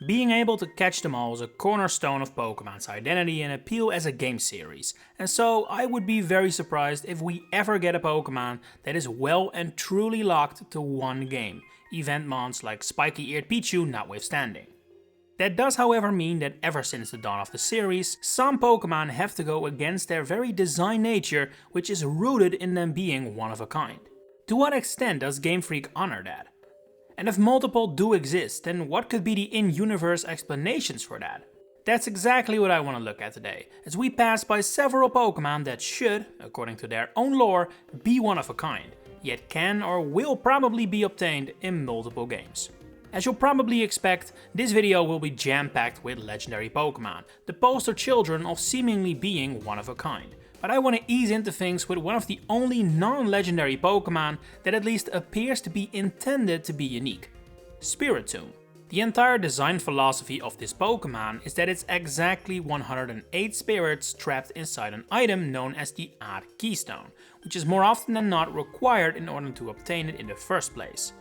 Being able to catch them all is a cornerstone of Pokemon's identity and appeal as a game series, and so I would be very surprised if we ever get a Pokemon that is well and truly locked to one game, event mons like Spiky-Eared Pichu notwithstanding. That does however mean that ever since the dawn of the series, some Pokemon have to go against their very design nature, which is rooted in them being one of a kind. To what extent does Game Freak honor that? And if multiple do exist, then what could be the in-universe explanations for that? That's exactly what I want to look at today, as we pass by several Pokemon that should, according to their own lore, be one of a kind, yet can or will probably be obtained in multiple games. As you'll probably expect, this video will be jam-packed with legendary Pokemon, the poster children of seemingly being one of a kind. But I want to ease into things with one of the only non-legendary Pokemon that at least appears to be intended to be unique: Spiritomb. The entire design philosophy of this Pokemon is that it's exactly 108 spirits trapped inside an item known as the Odd Keystone, which is more often than not required in order to obtain it in the first place.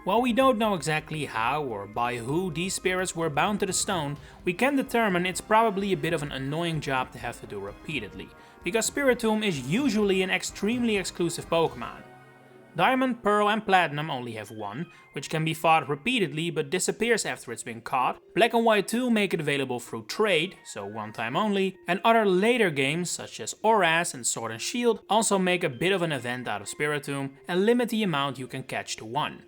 While we don't know exactly how or by who these spirits were bound to the stone, we can determine it's probably a bit of an annoying job to have to do repeatedly, because Spiritomb is usually an extremely exclusive Pokemon. Diamond, Pearl and Platinum only have one, which can be fought repeatedly but disappears after it's been caught. Black and White 2 make it available through trade, so one time only, and other later games such as Oras and Sword and Shield also make a bit of an event out of Spiritomb and limit the amount you can catch to one.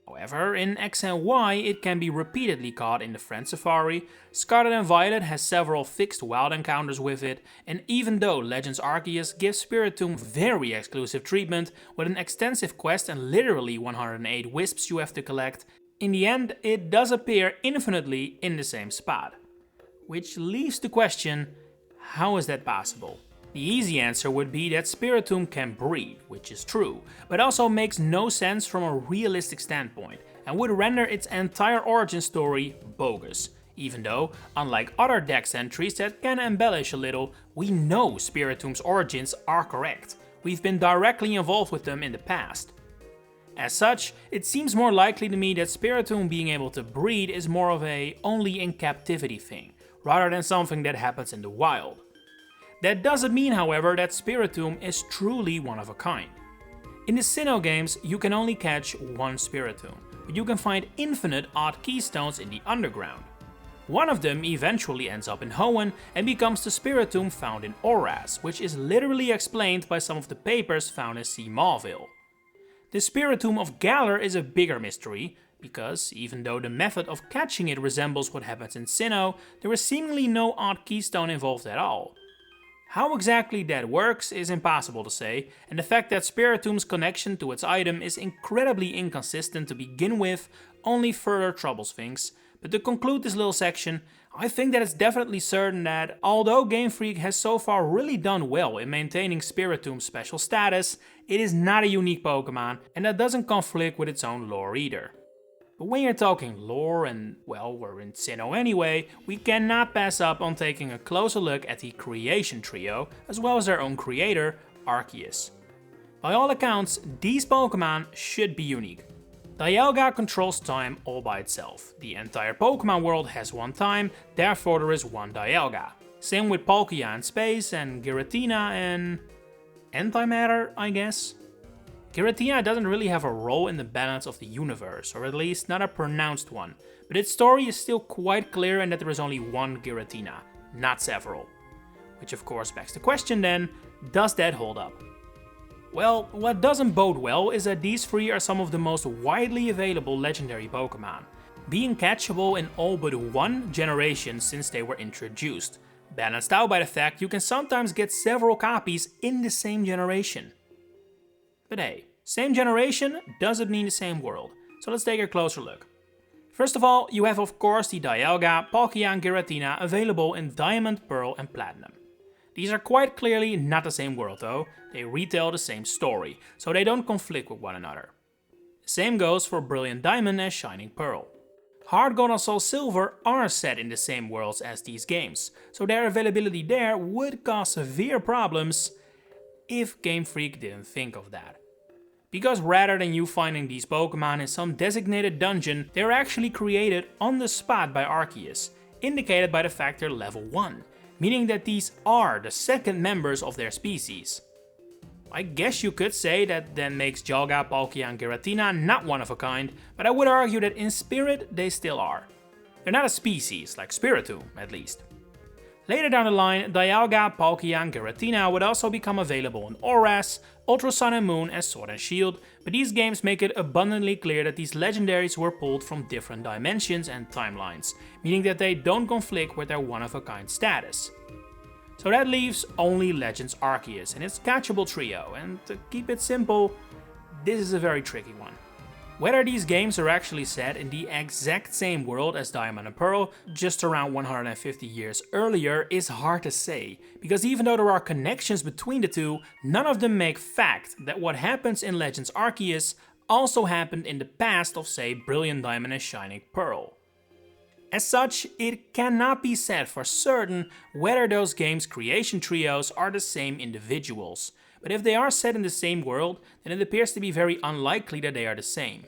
However, in X and Y it can be repeatedly caught in the Friend Safari, Scarlet and Violet has several fixed wild encounters with it, and even though Legends Arceus gives Spiritomb very exclusive treatment with an extensive quest and literally 108 wisps you have to collect, in the end it does appear infinitely in the same spot. Which leaves the question, how is that possible? The easy answer would be that Spiritomb can breed, which is true, but also makes no sense from a realistic standpoint, and would render its entire origin story bogus. Even though, unlike other Dex entries that can embellish a little, we know Spiritomb's origins are correct. We've been directly involved with them in the past. As such, it seems more likely to me that Spiritomb being able to breed is more of a only in captivity thing, rather than something that happens in the wild. That doesn't mean, however, that Spiritomb is truly one of a kind. In the Sinnoh games, you can only catch one Spiritomb, but you can find infinite Odd Keystones in the underground. One of them eventually ends up in Hoenn and becomes the Spiritomb found in Oras, which is literally explained by some of the papers found in Sea Mauville. The Spiritomb of Galar is a bigger mystery, because even though the method of catching it resembles what happens in Sinnoh, there is seemingly no Odd Keystone involved at all. How exactly that works is impossible to say, and the fact that Spiritomb's connection to its item is incredibly inconsistent to begin with only further troubles things. But to conclude this little section, I think that it's definitely certain that, although Game Freak has so far really done well in maintaining Spiritomb's special status, it is not a unique Pokemon, and that doesn't conflict with its own lore either. But when you're talking lore and, well, we're in Sinnoh anyway, we cannot pass up on taking a closer look at the Creation Trio, as well as their own creator, Arceus. By all accounts, these Pokemon should be unique. Dialga controls time all by itself. The entire Pokemon world has one time, therefore there is one Dialga. Same with Palkia in space and Giratina in antimatter, I guess? Giratina doesn't really have a role in the balance of the universe, or at least not a pronounced one, but its story is still quite clear in that there is only one Giratina, not several. Which of course begs the question then, does that hold up? Well, what doesn't bode well is that these three are some of the most widely available legendary Pokemon, being catchable in all but one generation since they were introduced, balanced out by the fact you can sometimes get several copies in the same generation. But hey, same generation doesn't mean the same world, so let's take a closer look. First of all, you have of course the Dialga, Palkia and Giratina available in Diamond, Pearl and Platinum. These are quite clearly not the same world though, they retell the same story, so they don't conflict with one another. The same goes for Brilliant Diamond and Shining Pearl. Heart Gold and Soul Silver are set in the same worlds as these games, so their availability there would cause severe problems if Game Freak didn't think of that. Because rather than you finding these Pokemon in some designated dungeon, they are actually created on the spot by Arceus, indicated by the fact they're level 1, meaning that these are the second members of their species. I guess you could say that then makes Dialga, Palkia and Giratina not one of a kind, but I would argue that in spirit they still are. They're not a species, like Spiritomb at least. Later down the line, Dialga, Palkia and Giratina would also become available in ORAS, Ultra Sun and Moon and Sword and Shield, but these games make it abundantly clear that these legendaries were pulled from different dimensions and timelines, meaning that they don't conflict with their one-of-a-kind status. So that leaves only Legends Arceus and its catchable trio, and to keep it simple, this is a very tricky one. Whether these games are actually set in the exact same world as Diamond and Pearl, just around 150 years earlier, is hard to say, because even though there are connections between the two, none of them make fact that what happens in Legends Arceus also happened in the past of, say, Brilliant Diamond and Shining Pearl. As such, it cannot be said for certain whether those games' creation trios are the same individuals, but if they are set in the same world, then it appears to be very unlikely that they are the same.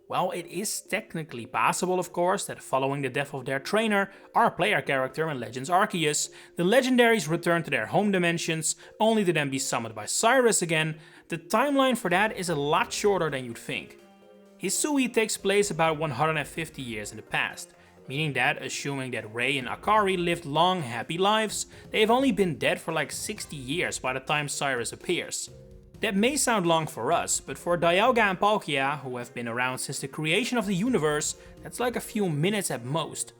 While it is technically possible, of course, that following the death of their trainer, our player character in Legends Arceus, the legendaries return to their home dimensions, only to then be summoned by Cyrus again, the timeline for that is a lot shorter than you'd think. Hisui takes place about 150 years in the past, meaning that, assuming that Ray and Akari lived long, happy lives, they have only been dead for like 60 years by the time Cyrus appears. That may sound long for us, but for Dialga and Palkia, who have been around since the creation of the universe, that's like a few minutes at most.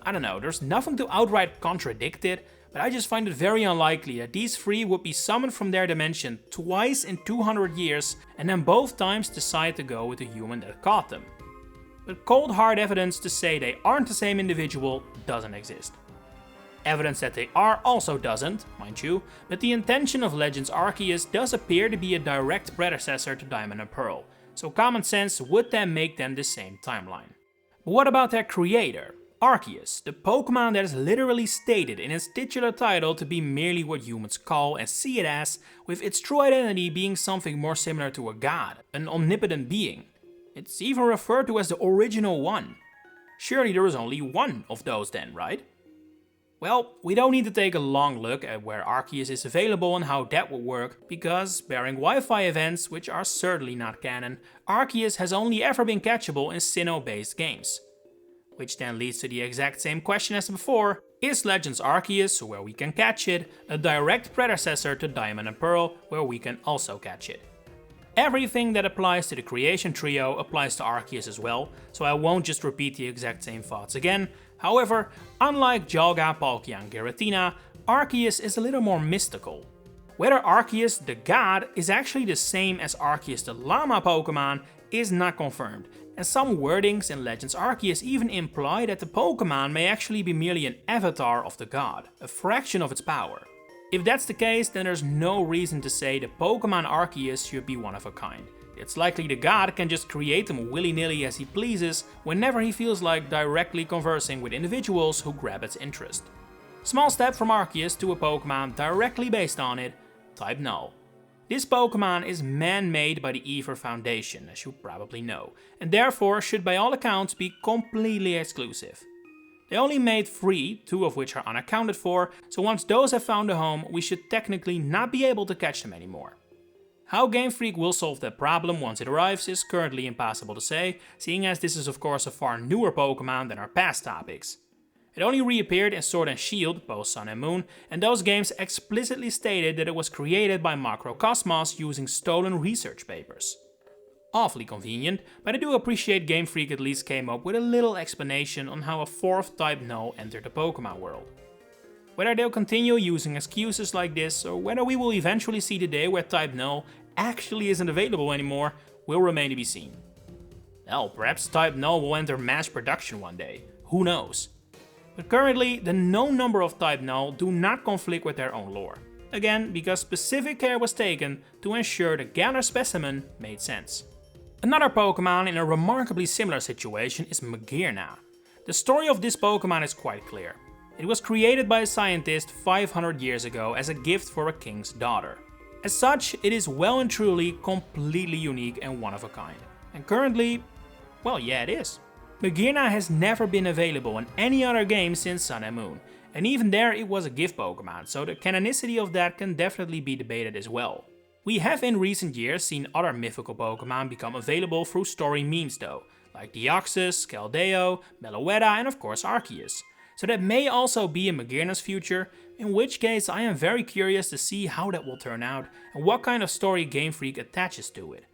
I don't know, there's nothing to outright contradict it, but I just find it very unlikely that these three would be summoned from their dimension twice in 200 years and then both times decide to go with the human that caught them. But cold hard evidence to say they aren't the same individual doesn't exist. Evidence that they are also doesn't, mind you, but the intention of Legends Arceus does appear to be a direct predecessor to Diamond and Pearl, so common sense would then make them the same timeline. But what about their creator, Arceus, the Pokemon that is literally stated in its titular title to be merely what humans call and see it as, with its true identity being something more similar to a god, an omnipotent being. It's even referred to as the original one. Surely there is only one of those then, right? Well, we don't need to take a long look at where Arceus is available and how that would work, because, barring Wi-Fi events, which are certainly not canon, Arceus has only ever been catchable in Sinnoh-based games. Which then leads to the exact same question as before: is Legends Arceus, where we can catch it, a direct predecessor to Diamond and Pearl, where we can also catch it? Everything that applies to the creation trio applies to Arceus as well, so I won't just repeat the exact same thoughts again. However, unlike Dialga, Palkia and Giratina, Arceus is a little more mystical. Whether Arceus the god is actually the same as Arceus the llama Pokemon is not confirmed, and some wordings in Legends Arceus even imply that the Pokemon may actually be merely an avatar of the god, a fraction of its power. If that's the case, then there's no reason to say the Pokemon Arceus should be one of a kind. It's likely the god can just create them willy-nilly as he pleases whenever he feels like directly conversing with individuals who grab its interest. Small step from Arceus to a Pokemon directly based on it, Type Null. This Pokemon is man-made by the Eevee Foundation, as you probably know, and therefore should by all accounts be completely exclusive. They only made 3, 2 of which are unaccounted for, so once those have found a home, we should technically not be able to catch them anymore. How Game Freak will solve that problem once it arrives is currently impossible to say, seeing as this is of course a far newer Pokemon than our past topics. It only reappeared in Sword and Shield, both Sun and Moon, and those games explicitly stated that it was created by Macrocosmos using stolen research papers. Awfully convenient, but I do appreciate Game Freak at least came up with a little explanation on how a 4th Type Null entered the Pokemon world. Whether they'll continue using excuses like this, or whether we will eventually see the day where Type Null actually isn't available anymore, will remain to be seen. Hell, perhaps Type Null will enter mass production one day, who knows. But currently, the known number of Type Null do not conflict with their own lore. Again, because specific care was taken to ensure the Galar specimen made sense. Another Pokemon in a remarkably similar situation is Magearna. The story of this Pokemon is quite clear. It was created by a scientist 500 years ago as a gift for a king's daughter. As such, it is well and truly completely unique and one of a kind. And currently, well, yeah, it is. Magearna has never been available in any other game since Sun and Moon, and even there it was a gift Pokemon, so the canonicity of that can definitely be debated as well. We have in recent years seen other mythical Pokemon become available through story means though, like Deoxys, Keldeo, Meloetta and of course Arceus. So that may also be in Magearna's future, in which case I am very curious to see how that will turn out and what kind of story Game Freak attaches to it.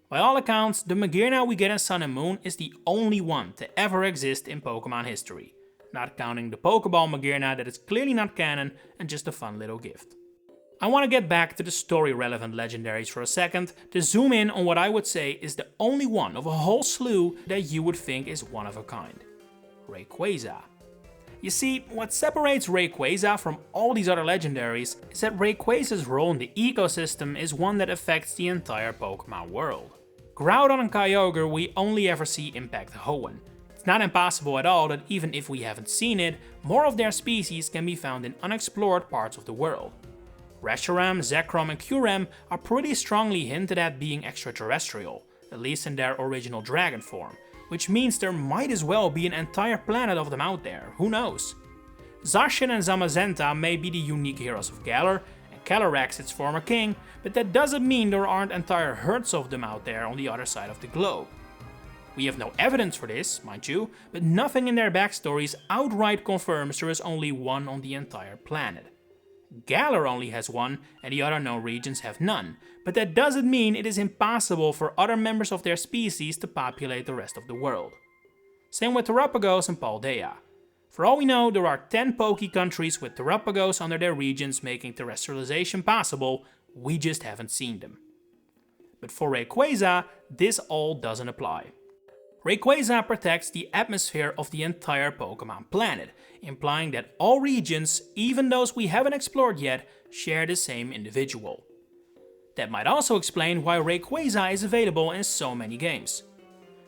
By all accounts, the Magearna we get in Sun and Moon is the only one to ever exist in Pokemon history, not counting the Pokeball Magearna that is clearly not canon and just a fun little gift. I want to get back to the story relevant legendaries for a second to zoom in on what I would say is the only one of a whole slew that you would think is one of a kind. Rayquaza. You see, what separates Rayquaza from all these other legendaries is that Rayquaza's role in the ecosystem is one that affects the entire Pokemon world. Groudon and Kyogre we only ever see impact Hoenn. It's not impossible at all that even if we haven't seen it, more of their species can be found in unexplored parts of the world. Reshiram, Zekrom and Kyurem are pretty strongly hinted at being extraterrestrial, at least in their original dragon form, which means there might as well be an entire planet of them out there, who knows. Zacian and Zamazenta may be the unique heroes of Galar, and Calyrex its former king, but that doesn't mean there aren't entire herds of them out there on the other side of the globe. We have no evidence for this, mind you, but nothing in their backstories outright confirms there is only one on the entire planet. Galar only has one, and the other known regions have none, but that doesn't mean it is impossible for other members of their species to populate the rest of the world. Same with Terrapagos and Paldea. For all we know, there are 10 Poke countries with Terrapagos under their regions making terrestrialization possible, we just haven't seen them. But for Rayquaza, this all doesn't apply. Rayquaza protects the atmosphere of the entire Pokemon planet, implying that all regions, even those we haven't explored yet, share the same individual. That might also explain why Rayquaza is available in so many games.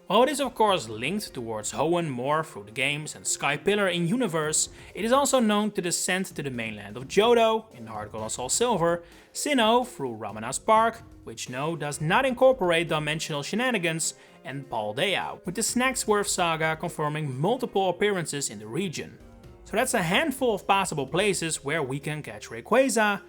While it is of course linked towards Hoenn more through the games and Skypillar in universe, it is also known to descend to the mainland of Johto in Heart Gold and Soul Silver, Sinnoh through Ramana Spark, which no does not incorporate dimensional shenanigans, and Paldea, with the Snacksworth saga confirming multiple appearances in the region. So that's a handful of possible places where we can catch Rayquaza,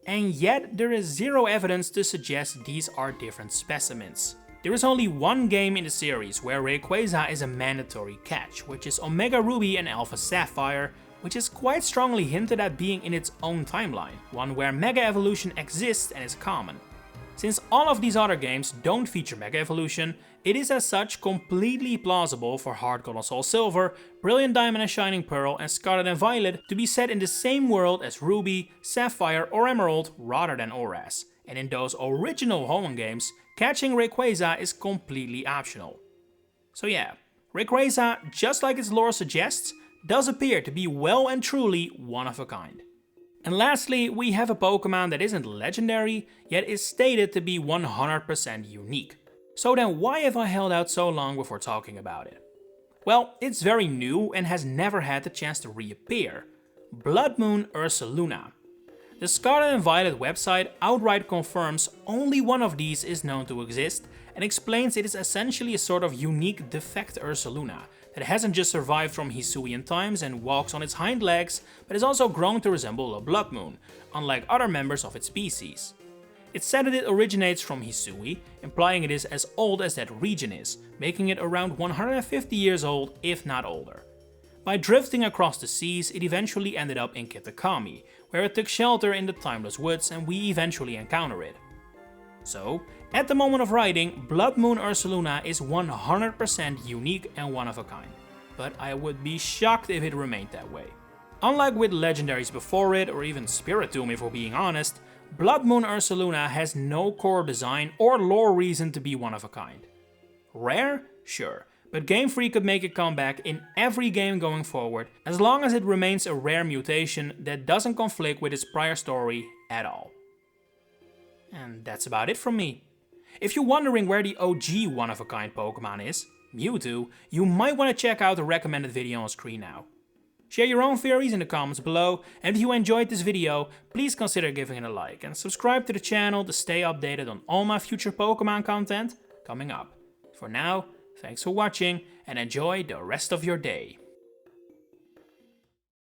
and yet there is zero evidence to suggest these are different specimens. There is only one game in the series where Rayquaza is a mandatory catch, which is Omega Ruby and Alpha Sapphire, which is quite strongly hinted at being in its own timeline, one where Mega Evolution exists and is common. Since all of these other games don't feature Mega Evolution, it is as such completely plausible for Heart Gold and Soul Silver, Brilliant Diamond and Shining Pearl and Scarlet and Violet to be set in the same world as Ruby, Sapphire or Emerald rather than Oras, and in those original Hoenn games, catching Rayquaza is completely optional. So yeah, Rayquaza, just like its lore suggests, does appear to be well and truly one of a kind. And lastly, we have a Pokemon that isn't legendary, yet is stated to be 100% unique. So then why have I held out so long before talking about it? Well, it's very new and has never had the chance to reappear. Blood Moon Ursaluna. The Scarlet and Violet website outright confirms only one of these is known to exist and explains it is essentially a sort of unique defect Ursaluna that hasn't just survived from Hisuian times and walks on its hind legs, but has also grown to resemble a blood moon, unlike other members of its species. It's said that it originates from Hisui, implying it is as old as that region is, making it around 150 years old if not older. By drifting across the seas, it eventually ended up in Kitakami, where it took shelter in the Timeless Woods and we eventually encounter it. So, at the moment of writing, Blood Moon Ursaluna is 100% unique and one of a kind, but I would be shocked if it remained that way. Unlike with legendaries before it, or even Spiritomb if we're being honest, Blood Moon Ursaluna has no core design or lore reason to be one of a kind. Rare? Sure. But Game Freak could make a comeback in every game going forward, as long as it remains a rare mutation that doesn't conflict with its prior story at all. And that's about it from me. If you're wondering where the OG one-of-a-kind Pokemon is, Mewtwo, you might want to check out the recommended video on screen now. Share your own theories in the comments below, and if you enjoyed this video, please consider giving it a like and subscribe to the channel to stay updated on all my future Pokemon content coming up. For now, thanks for watching and enjoy the rest of your day.